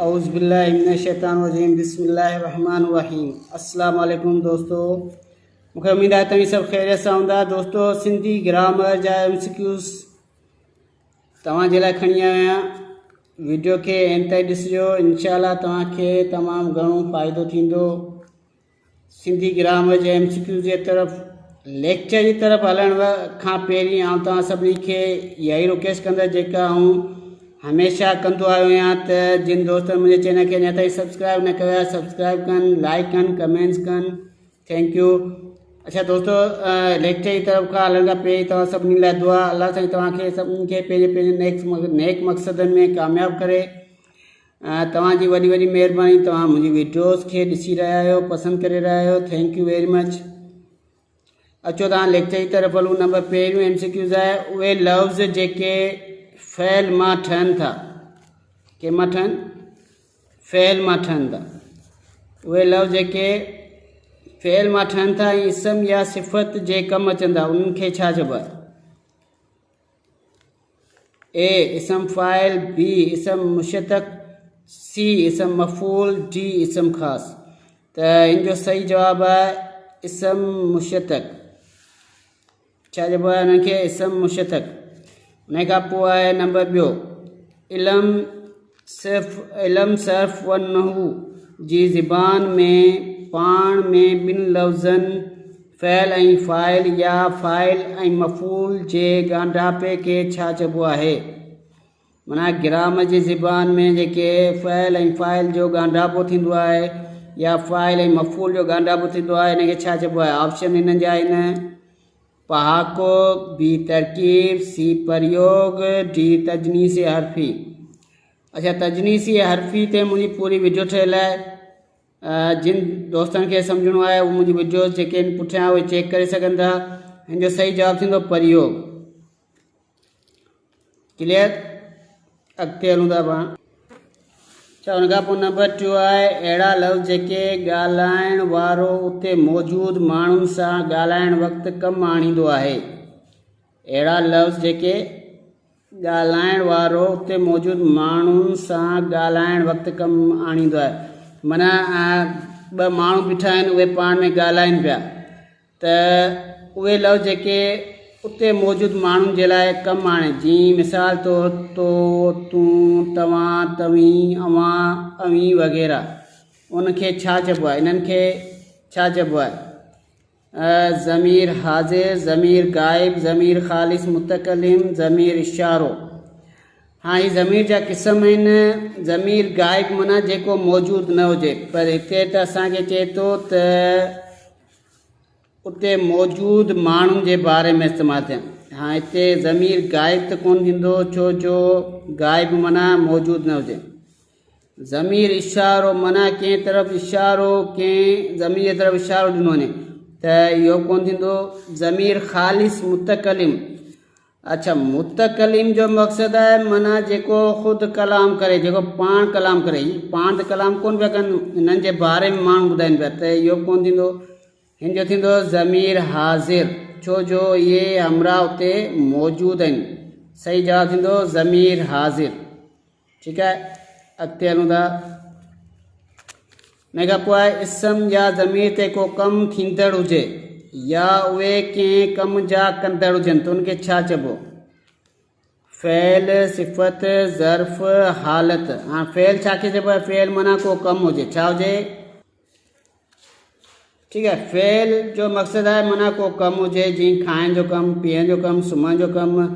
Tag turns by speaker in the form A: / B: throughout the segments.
A: औज़ुबिल्लाहिमिनश्शैतानिर्रजीम बिस्मिल्लाहिर्रहमानिर्रहीम। अस्सलाम वालेकुम दोस्तों, मूंखे उम्मीद आहे तव्हीं सभु ख़ैरियत सां हूंदा। दोस्तों, सिंधी ग्रामर जा MCQs तव्हांजे लाइ खणी आयो आहियां। वीडियो खे एंड ताईं ॾिसिजो, इंशाअल्लाह तव्हांखे तमामु घणो फ़ाइदो थींदो। सिंधी ग्रामर जे MCQs जे तरफ़ लेक्चर जी तरफ़ हलण खां पहिरीं आउं तव्हां सभिनी खे इहा ई रिक्वेस्ट कंदुसि जेका आउं हमेशह कंदो आयो आहियां त जिन दोस्तनि मुंहिंजे चैनल खे अञा ताईं सब्सक्राइब न कयो आहे, सब्सक्राइब कनि, लाइक कनि, कमेंट्स कनि। Thank U. अच्छा दोस्तों, लेक्चर जी तरफ़ खां हलण खां पहिरीं तव्हां सभिनी लाइ दुआ, अल्लाह साईं तव्हांखे सभिनी खे पंहिंजे नेक मक़सदनि में कामयाबु करे। तव्हांजी वॾी वॾी महिरबानी, तव्हां मुंहिंजी वीडियोज़ खे ॾिसी रहिया आहियो, पसंदि करे रहिया आहियो। Thank U very much. अचो तव्हां लेक्चर जी तरफ़ हलूं। नंबर पहिरियों MCQs आहे उहे लफ़्ज़ जेके फ़ैल मां ठहनि था। के मां ठहनि? फ़ैल मां ठहनि था। उहे लफ़्ज़ जेके फ़ैल मां ठहनि था ऐं इसम या सिफ़त जे कमु अचनि था, उन्हनि खे छा चइबो आहे? A इसम फ़ाइल, B इसम मुश्तक़, C इसम मफ़ूल, D इसम ख़ास। त इन जो सही जवाबु आहे इसम मुश्तक़। छा चइबो आहे हुननि खे? इसम मुश्तक़। उन खां पोइ आहे नंबर ॿियो, इल्म सर्फ़ व नहू जी ज़बान में पाण में ॿिनि लफ़्ज़नि फ़ैल ऐं फ़ाइल या फ़ाइल ऐं मफ़ूल जे ॻाढ़ापे खे छा चइबो आहे? माना ग्रामर जी ज़बान में जेके फ़ैल ऐं फ़ाइल जो ॻाढ़ापो थींदो आहे या फ़ाइल ऐं मफ़ूल जो ॻाढ़ापो थींदो आहे, हिन खे छा चइबो आहे? ऑप्शन हिननि जा आहिनि पहाको, B तरकीब, C प्रयोग, D तजनीसी हरफ़ी। अच्छा, तजनीसी हरफ़ी ते मुंहिंजी पूरी वीडियो ठहियल आहे। जिन दोस्तनि खे सम्झणो आहे उहे मुंहिंजी वीडियोज़ जेके आहिनि पुठियां उहे चेक करे सघनि था। हिन जो सही जवाबु थींदो प्रयोग। क्लियर? अॻिते हलूं था पाण। अच्छा, हुन खां पोइ नंबर 2 आहे अहिड़ा लफ़्ज़ जेके ॻाल्हाइण वारो उते मौजूदु माण्हुनि सां ॻाल्हाइण वक़्तु कमु आणींदो आहे। अहिड़ा लफ़्ज़ जेके ॻाल्हाइण वारो उते मौजूदु माण्हुनि सां ॻाल्हाइण वक़्तु कमु आणींदो आहे। माना ॿ माण्हू बीठा आहिनि, उहे पाण में ॻाल्हाइनि पिया, त उहे लफ़्ज़ जेके उते मौजूदु माण्हुनि जे लाइ कमु आणे, जीअं मिसाल तौर तो, तूं, तव्हां, तव्हीं, अवां, अवीं वग़ैरह, उनखे छा चइबो आहे? इन्हनि खे छा चइबो आहे? ज़मीर हाज़िर, ज़मीर गाइब, ज़मीर ख़ालिस मुतकलिम, ज़मीर इशारो। हाँ, ही ज़मीर जा क़िस्म आहिनि। ज़मीर गाइब माना जेको मौजूदु न हुजे, पर हिते त असांखे चए थो त उते मौजूदु माण्हुनि जे बारे में इस्तेमालु थियनि। हाँ, हिते ज़मीर गाइब त कोन थींदो, छो जो गाइब माना मौजूदु न हुजे। ज़मीर इशारो माना कंहिं तरफ़ इशारो, कंहिं ज़मीर जे तरफ़ इशारो ॾिनो वञे, त इहो कोन थींदो। ज़मीर ख़ालिस मुतकलिम। अच्छा, मुतकलिम जो मक़सदु आहे माना जेको ख़ुदि कलाम करे, जेको पाण कलाम करे। पाण त कलाम कोन पिया कनि, हिननि जे बारे में माण्हू ॿुधाइनि पिया, त इहो कोन थींदो। हिन जो थींदो ज़मीर हाज़िर, छो जो इहे हमरा उते मौजूदु आहिनि। सही जवाबु थींदो ज़मीर हाज़िर। ठीकु आहे, अॻिते हलूं था। हिन खां पोइ आहे इसम या ज़मीर ते को कमु थींदड़ हुजे या उहे कंहिं कम जा कंदड़ हुजनि त उनखे छा चइबो? फ़ैल, सिफ़त, ज़र्फ़, हालत। हाँ, फ़ैल छा खे चइबो आहे? फ़ैल माना को कमु हुजे, छा हुजे? ठीकु आहे, फ़ैल जो मक़सदु आहे माना को कमु हुजे, जीअं खाइण जो कमु, पीअण जो कमु, सुम्हण जो कमु,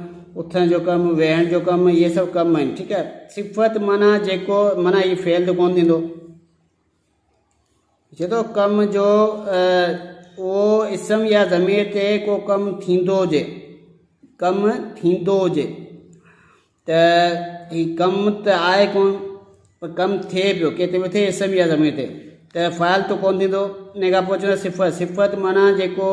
A: उथण जो कमु, वेहण जो कमु, इहे सभु कमु आहिनि। ठीकु आहे। सिफ़त माना जेको माना हीउ फ़ैल त कोन थींदो, चए थो कम जो उहो इसम या ज़मीर ते को कमु थींदो हुजे, कमु थींदो हुजे, त हीउ कमु त आहे कोन, पर कमु थिए पियो, कंहिं ते पियो थिए? इसम या ज़मीर ते, त फ़ाइल त कोन थींदो। इन खां पोइ चवंदो सिफ़त। सिफ़त माना जेको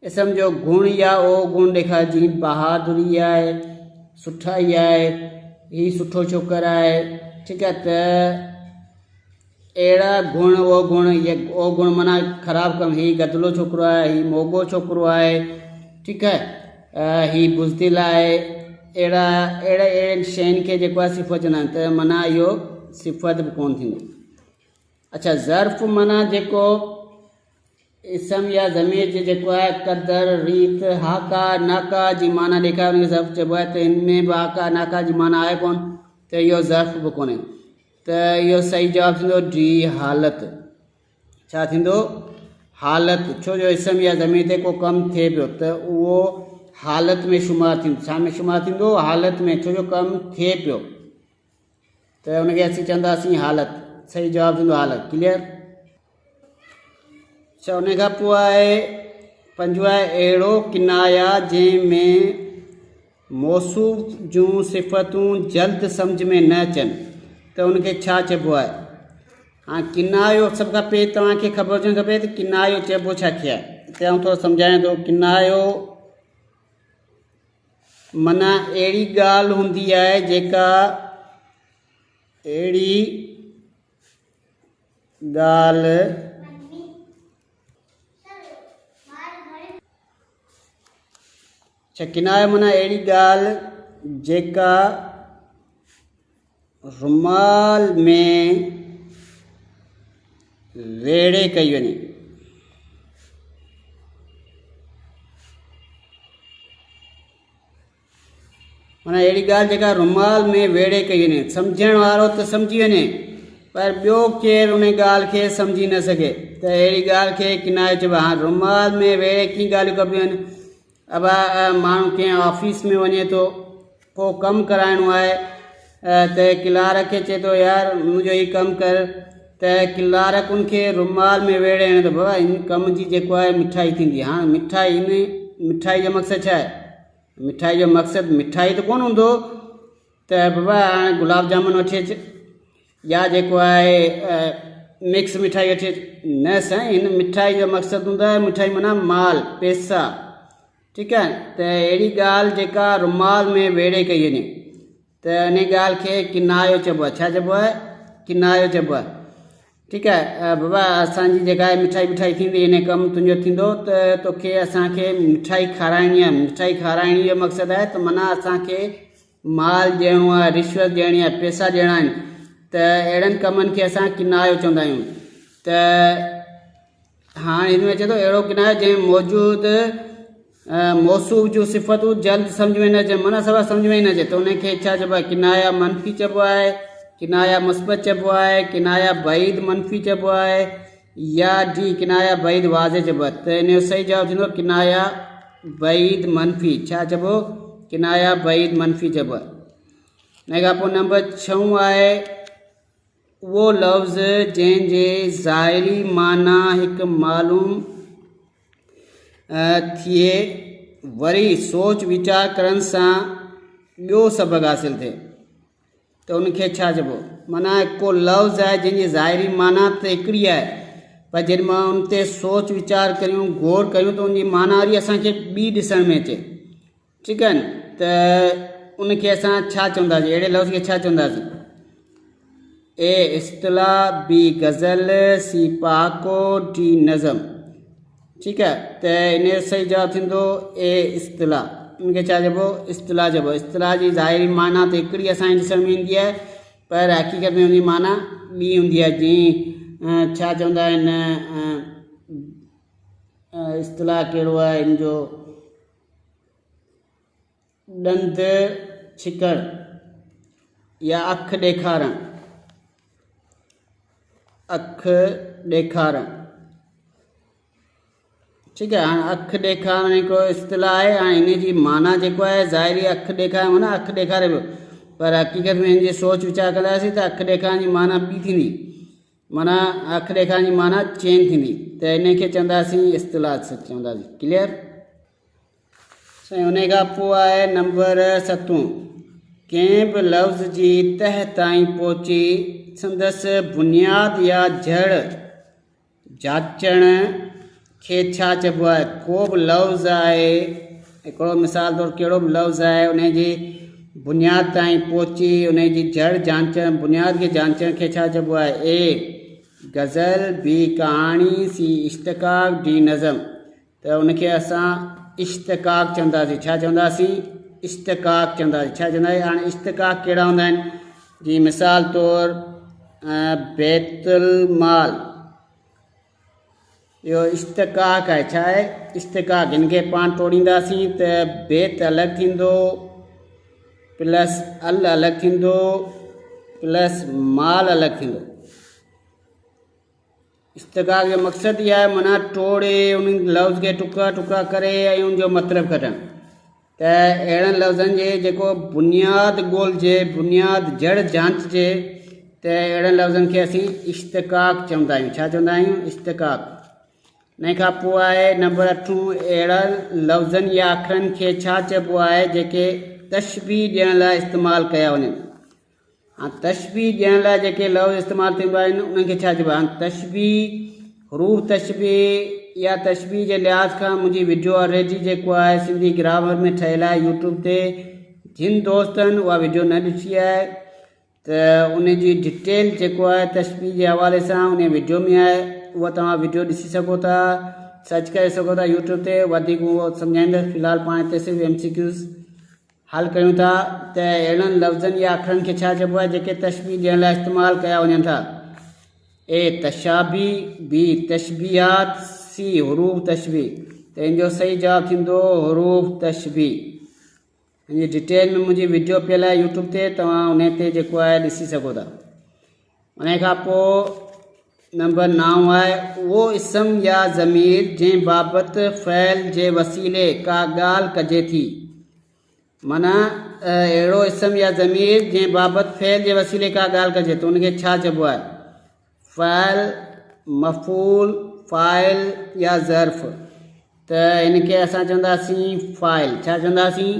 A: इसम जो गुण या ओ गुण ॾेखारे, जीअं बहादुरी आहे, सुठाई आहे, हीउ सुठो छोकिरो आहे। ठीकु आहे, त अहिड़ा गुण, ओ गुण, इहे ओ गुण माना ख़राबु कमु, हीउ गदिलो छोकिरो आहे, हीउ मोगो छोकिरो आहे। ठीकु आहे, हीउ बुज़दिल आहे। अहिड़े शयुनि खे जेको आहे सिफ़त चवंदा आहिनि, त माना इहो सिफ़त बि कोन थींदो। अच्छा, ज़र्फ़ माना जेको इसम या ज़मीर जो जेको आहे क़दर, रीत, हाका नाका जी माना ॾेखारे उनखे ज़र्फ़ चइबो आहे। त हिन में बि हाका नाका जी माना आहे कोन, त इहो ज़र्फ़ बि कोन्हे। त इहो सही जवाबु थींदो डी, हालत। छा थींदो? हालत। छो जो इसम या ज़मीर ते को कमु थिए पियो त उहो हालत में शुमारु थींदो। छा में शुमारु थींदो? हालत में, छो जो कमु थिए पियो त उनखे असीं चवंदासीं हालत। सही जवाबु थींदो हालत। क्लियर? अच्छा, उन खां पोइ आहे 5 आहे अहिड़ो किनाया जंहिंमें मौसूफ़ जूं सिफ़तूं जल्द सम्झ में न अचनि त उनखे छा चइबो आहे? हाँ, किनायो सभ खां पहिरीं तव्हांखे ख़बर हुजणु खपे त किनायो चइबो छा खे आहे। हिते आउं थोरो सम्झायां थो। किनायो माना अहिड़ी ॻाल्हि हूंदी आहे जेका अहिड़ी ॻाल्हि अच्छा, किनायो माना अहिड़ी ॻाल्हि जेका रुमाल में वेड़े कई वञे। माना अहिड़ी ॻाल्हि जेका रुमाल में वेड़े कई वञे। सम्झण वारो त सम्झी वञे पर ॿियो केरु उन ॻाल्हि खे सम्झी न सघे त अहिड़ी ॻाल्हि खे किनायो चइबो आहे। हाणे रुमाल में वेड़े कीअं ॻाल्हियूं कबियूं आहिनि? अब माण्हू कंहिं ऑफिस में वञे थो, पोइ कमु कराइणो आहे त क्लार्क खे चए थो यार मुंहिंजो हीउ कमु कर, त क्लार्क उनखे रुमाल में वेड़े आणे थो बाबा हिन कम जी जेको आहे मिठाई थींदी। हाणे मिठाई जो मक़सदु छा आहे? मिठाई जो मक़सदु मिठाई त कोन हूंदो त बाबा हाणे गुलाब जामुन वठी अचु या जेको आहे मिक्स मिठाई वठी अचु। न साईं, हिन मिठाई जो मक़सदु हूंदो आहे मिठाई माना माल, पैसा। ठीकु आहे? त अहिड़ी ॻाल्हि जेका रुमाल में वेड़े कई वञे त इन ॻाल्हि खे किनायो चइबो आहे। छा चइबो आहे? किनायो चइबो आहे। ठीकु आहे? बाबा असांजी जेका आहे मिठाई थींदी, हिन कमु तुंहिंजो थींदो त तोखे असांखे मिठाई खाराइणी आहे। मिठाई खाराइणी जो मक़सदु आहे त माना असांखे माल ॾियणो आहे, रिश्वत ॾियणी आहे, पैसा ॾियणा आहिनि। त अहिड़नि कमनि खे असां किनायो चवंदा आहियूं। त हाणे हिन में चए थो अहिड़ो किनायो जंहिं मौजूदु मौसूफ़ जूं सिफ़तूं जल्द सम्झ में न अचनि, माना सभु सम्झ में ई न अचे त उनखे छा चइबो आहे? किनाया मनफ़ी चइबो आहे, किनाया मुस्बत चइबो आहे, किनाया बईद मनफ़ी चइबो आहे या डी किनाया बईद वाज़े चइबो आहे। त इन जो सही जवाबु थींदो किनाया बईद मनफ़ी। छा चइबो? किनाया बईद मनफ़ी चइबो आहे। हिन खां पोइ नंबर 6 आहे उहो लफ़्ज़ जंहिंजे ज़ाहिरी माना हिकु मालूम थिए वरी सोच वीचार करण सां ॿियो सबक़ु हासिलु थिए त उनखे छा चइबो? माना को लफ़्ज़ आहे जंहिंजी ज़ाहिरी माना त हिकिड़ी आहे पर जॾहिं मां उन ते सोच वीचार करियूं, गौर करियूं त उनजी माना वरी असांखे ॿी ॾिसण में अचे। ठीकु आहे न? त उनखे असां छा चवंदासीं? अहिड़े लफ़्ज़ खे छा चवंदासीं? ए इस्तिलाह, बी गज़ल, सी पहाको, डी नज़म। ठीकु आहे? त इन जो सही जवाबु थींदो ए इस्तिलाह। उनखे छा चइबो? इस्तिलाह चइबो। इस्तिलाह जी ज़ाहिरी माना त हिकिड़ी असांखे ॾिसण में ईंदी आहे पर हक़ीक़त में उनजी माना ॿी हूंदी आहे। जीअं छा चवंदा आहिनि, इस्तिलाह कहिड़ो आहे हिन जो? ॾंद छिकण या अखि ॾेखारणु। अखि ॾेखारणु। ठीकु आहे? हाणे अखि ॾेखारणु हिकिड़ो इस्तिलाह आहे। हाणे हिन जी माना जेको आहे ज़ाहिरी अखि ॾेखारणु माना अखि ॾेखारे पियो पर हक़ीक़त में हिन जी सोच वीचार कंदासीं त अखि ॾेखारण जी माना ॿी थींदी। माना अखि ॾेखारण जी माना चेंज थींदी त इनखे चवंदासीं इस्तिलाह चवंदासीं। क्लियर? साईं, उन खां पोइ आहे नंबर 7 कंहिं बि लफ़्ज़ जी तह ताईं पहुची संदसि बुनियाद या जड़ जाचण खे छा चइबो आहे? को बि लफ़्ज़ आहे, हिकिड़ो मिसाल तौरु कहिड़ो बि लफ़्ज़ आहे उनजी बुनियाद ताईं पहुची उनजी जड़ जांचण, बुनियाद खे जांचण खे छा चइबो आहे? ए गज़ल, बी कहाणी, सी इश्तिक़ाक़, डी नज़म। त उनखे असां इश्तिक़ाक़ चवंदासीं। छा चवंदासीं? इश्तिक़ाक़ चवंदासीं। छा चवंदासीं? हाणे इश्तिक़ाक़ कहिड़ा हूंदा आहिनि? जी मिसाल तौरु बैतुल माल। यो इश्तिकाक है, छा है इश्तिकाक, इनके पाण तोड़ींदासीं त बैत अलॻि थींदो प्लस अल अलॻि थींदो प्लस माल अलॻि थींदो। इश्तिकाक जो मक़सदु इहा आहे माना टोड़े उन लफ़्ज़ के टुकड़ा टुकड़ा करे ऐं उनजो मतिलबु कढणु। त अहिड़नि लफ़्ज़नि जे जेको बुनियाद ॻोल्हिजे, बुनियाद जड़ जांचजे, त अहिड़नि लफ़्ज़नि खे असीं इश्तिकाक चवंदा आहियूं। छा चवंदा आहियूं? इश्तिकाक। इन खां पोइ आहे नंबर 8, अहिड़ा लफ़्ज़नि या अखरनि खे छा चइबो आहे जेके तशबीह ॾियण लाइ इस्तेमालु कया वञनि। हाँ, तशबीह ॾियण लाइ जेके लफ़्ज़ इस्तेमालु थींदा आहिनि उन्हनि खे छा चइबो आहे? तशबीह, हरूफ तशबीह या तशबीह जे लिहाज़ खां मुंहिंजी वीडियो ऑलरेडी जेको आहे सिंधी ग्रामर में ठहियलु आहे यूट्यूब ते। जिन दोस्तनि उहा वीडियो न ॾिठी आहे त उनजी डिटेल जेको आहे तशबीह जे हवाले सां उन वीडियो में आहे, उहा तव्हां वीडियो ॾिसी सघो था, सर्च करे सघो था यूट्यूब ते। वधीक उहो सम्झाईंदुसि, फ़िलहालु पाण हिते सिर्फ़ु MCQs हल कयूं था। त अहिड़नि लफ़्ज़नि या अखरनि खे छा चइबो आहे जेके तशबीह ॾियण लाइ इस्तेमालु कया वञनि था? ए तशाबी, बी तशबीहात, सी हरूफ तशबीह। त इन जो सही जवाबु थींदो हरूफ तशबीह। इन जी डिटेल में मुंहिंजी वीडियो पियल आहे यूट्यूब ते, तव्हां उन ते जेको आहे ॾिसी सघो था। उन खां पोइ नंबर 9 आहे उहो इस्म या ज़मीर जंहिं बाबति फ़इल जे वसीले का ॻाल्हि कजे थी। माना अहिड़ो इस्म या ज़मीर जंहिं बाबति फ़इल जे वसीले का ॻाल्हि कजे त उनखे छा चइबो आहे? फ़इल, मफ़ूल, फ़ाइल या ज़र्फ़। त इनखे असां चवंदासीं फ़ाइल। छा चवंदासीं?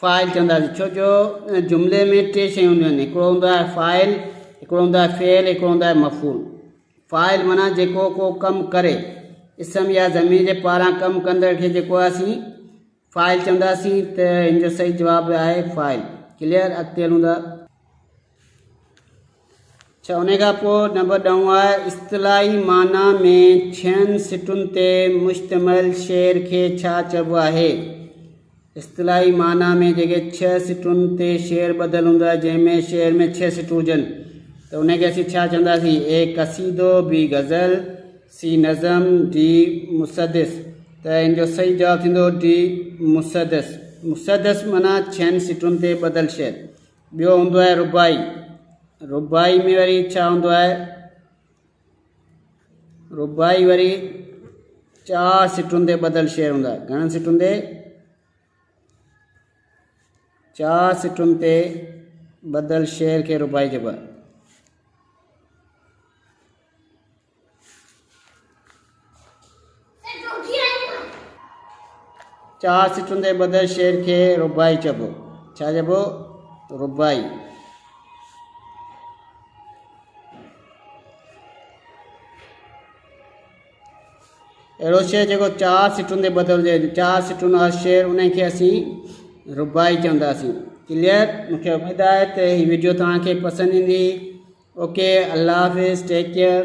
A: फ़ाइल चवंदासीं। छो जो जुमिले में 3 शयूं हूंदियूं आहिनि, हिकिड़ो हूंदो आहे फ़ाइल, हिकिड़ो हूंदो आहे फ़इल, हिकिड़ो हूंदो आहे मफ़ूल। फ़ाइल माना जेको को कमु करे, इस्म या ज़मीर जे पारां कमु कंदड़ खे जेको आहे असीं फ़ाइल चवंदासीं। त इन जो सही जवाबु आहे फ़ाइल। क्लियर? अॻिते हलूं था। अच्छा, उन खां पोइ नंबर 9 आहे इस्तिलाही माना में 6 सिटुनि ते मुश्तमिल शेर खे छा चइबो आहे? इस्तिलाही माना में जेके 6 सिटुनि ते शेर ॿधलु हूंदो आहे, जंहिंमें शेर में 6 सिटूं हुजनि, त उनखे असीं छा चवंदासीं? ए कसीदो, बी गज़ल, सी नज़म, डी मुसद्दिस। त इन जो सही जवाबु थींदो डी मुसद्दिस। मुसद्दिस माना 6 सिटुनि ते ॿधलु शेर। ॿियो हूंदो आहे रुबाई। रुबाई में वरी छा हूंदो आहे? रुबाई वरी 4 सिटुनि ते ॿधलु शेर हूंदो आहे। घणनि सिटुनि ते? 4 सिटुनि ते ॿधलु शेर खे रुबाई चइबो आहे। चार सिटुनि ते ॿधलु शेर खे रुबाई चइबो। छा चइबो? रुबाई। अहिड़ो शेर जेको 4 सिटुनि ते ॿधलु हुजे, 4 सिटुनि वारो शेर, उनखे असीं रुबाई चवंदासीं। क्लियर? मूंखे उमेदु आहे त हीअ वीडियो तव्हांखे पसंदि ईंदी। ओके, अल्लाह हाफ़िज़, टेक केयर।